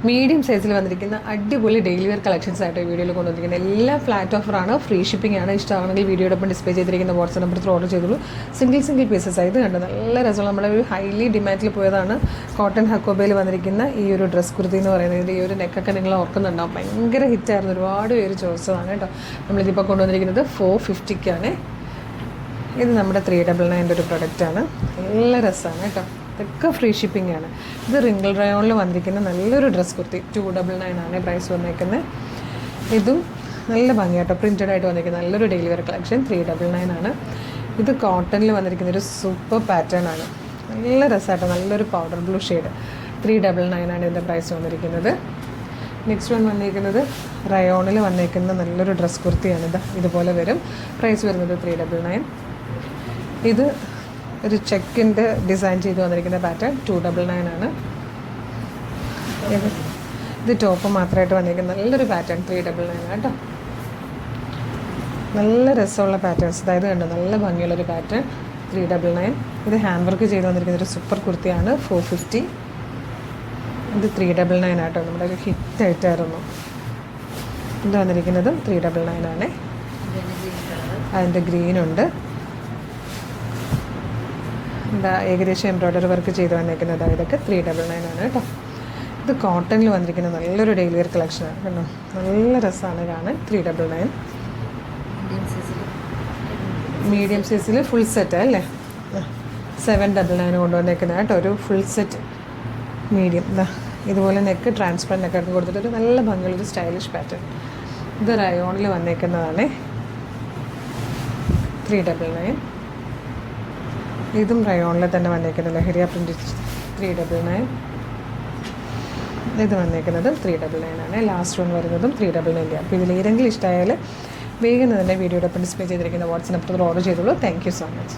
Medium സൈസിൽ വന്നിരിക്കുന്ന അടിപൊളി ഡെയിലി വെയർ കളക്ഷൻസ് ആയിട്ട് ഈ വീഡിയോയിൽ കൊണ്ടുവന്നിരിക്കുന്നത് എല്ലാം ഫ്ലാറ്റ് ഓഫറാണ്, ഫ്രീ ഷിപ്പിംഗ് ആണ്. ഇഷ്ടമാണെങ്കിൽ വീഡിയോടൊപ്പം ഡിസ്പ്ലേ ചെയ്തിരിക്കുന്ന വാട്സ്ആപ്പ് നമ്പർ ഓർഡർ ചെയ്തോളൂ. സിംഗിൾ പീസസ് ആയത് കണ്ടു നല്ല രസമുള്ള നമ്മുടെ ഒരു ഹൈലി ഡിമാൻഡിൽ പോയതാണ് കോട്ടൺ ഹക്കോബയിൽ വന്നിരിക്കുന്ന ഈ ഒരു ഡ്രസ് കുർത്തി എന്ന് പറയുന്നത്. ഈ ഒരു നെക്കൊക്കെ നിങ്ങൾ ഓർക്കുന്നുണ്ടാവും, ഭയങ്കര ഹിറ്റായിരുന്നു, ഒരുപാട് പേര് ചോദിച്ചതാണ് കേട്ടോ. നമ്മളിതിപ്പോൾ കൊണ്ടുവന്നിരിക്കുന്നത് 450-ക്കാണ്. ഇത് നമ്മുടെ 399 ഒരു പ്രൊഡക്റ്റാണ്. നല്ല രസമാണ് കേട്ടോ, ഇതൊക്കെ ഫ്രീ ഷിപ്പിംഗ് ആണ്. ഇത് റിങ്കിൾ റയോണിൽ വന്നിരിക്കുന്ന നല്ലൊരു ഡ്രസ് കുർത്തി 299 ആണ് പ്രൈസ് വന്നിരിക്കുന്നത്. ഇതും നല്ല ഭംഗിയായിട്ടോ, പ്രിൻറ്റഡ് ആയിട്ട് വന്നിരിക്കുന്ന നല്ലൊരു ഡെയിലി വെയർ കളക്ഷൻ 399 ആണ്. ഇത് കോട്ടണിൽ വന്നിരിക്കുന്ന ഒരു സൂപ്പർ പാറ്റേൺ ആണ്, നല്ല രസമായിട്ടോ, നല്ലൊരു പൗഡർ ബ്ലൂ ഷെയ്ഡ് 399 ആണ് ഇതിൻ്റെ പ്രൈസ് വന്നിരിക്കുന്നത്. നെക്സ്റ്റ് വൺ വന്നിരിക്കുന്നത് റയോണിൽ വന്നിരിക്കുന്ന നല്ലൊരു ഡ്രസ് കുർത്തിയാണ്. ഇതുപോലെ വരും, പ്രൈസ് വരുന്നത് 399. ഇത് ഒരു ചെക്കിൻ്റെ ഡിസൈൻ ചെയ്ത് വന്നിരിക്കുന്ന പാറ്റേൺ 299 ആണ്. ഇത് ടോപ്പ് മാത്രമായിട്ട് വന്നിരിക്കുന്ന നല്ലൊരു പാറ്റേൺ 399 കേട്ടോ. നല്ല രസമുള്ള പാറ്റേൺസ്, അതായത് കണ്ടോ നല്ല ഭംഗിയുള്ളൊരു പാറ്റേൺ 399. ഇത് ഹാൻഡ് വർക്ക് ചെയ്ത് വന്നിരിക്കുന്ന ഒരു സൂപ്പർ കുർത്തിയാണ് 450. ഇത് 399 ആട്ടോ, നമ്മുടെ ഒരു ഹിറ്റായിട്ടായിരുന്നു. ഇത് വന്നിരിക്കുന്നതും 399 ആണ്. അതിൻ്റെ ഗ്രീനുണ്ട്, എന്താ ഏകദേശം എംബ്രോയ്ഡറി വർക്ക് ചെയ്ത് വന്നിരിക്കുന്നത്. ഇതൊക്കെ 399 ആണ് കേട്ടോ. ഇത് കോട്ടണിൽ വന്നിരിക്കുന്ന നല്ലൊരു ഡെയിലി വെയർ കളക്ഷനാണ് കേട്ടോ, നല്ല രസമാണ് കാണാൻ. 399. മീഡിയം സൈസിൽ ഫുൾ സെറ്റ് അല്ലേ, 799 കൊണ്ടുവന്നേക്കുന്നത് കേട്ടോ, ഒരു ഫുൾ സെറ്റ് മീഡിയം. ഇതുപോലെ നെക്ക് ട്രാൻസ്പെറൻറ്റ് നെക്കൊക്കെ കൊടുത്തിട്ടൊരു നല്ല ഭംഗിയുള്ളൊരു സ്റ്റൈലിഷ് പാറ്റേൺ. ഇത് റയോണിൽ വന്നേക്കുന്നതാണ് 399. ഇതും റയോണിൽ തന്നെ വന്നേക്കുന്ന ലഹരിയ പ്രിൻറ്റ് 399. ഇത് വന്നേക്കുന്നതും 399 ആണ്. ലാസ്റ്റ് വൺ വരുന്നതും 399. അപ്പോൾ ഇതിൽ ഏതെങ്കിലും ഇഷ്ടമായാൽ വേഗം തന്നെ വീഡിയോടൊപ്പം ഡിസ്പ്ലേ ചെയ്തിരിക്കുന്ന വാട്സ്ആപ്പ് നമ്പറിൽ ഓർഡർ ചെയ്തോളൂ. Thank you so much.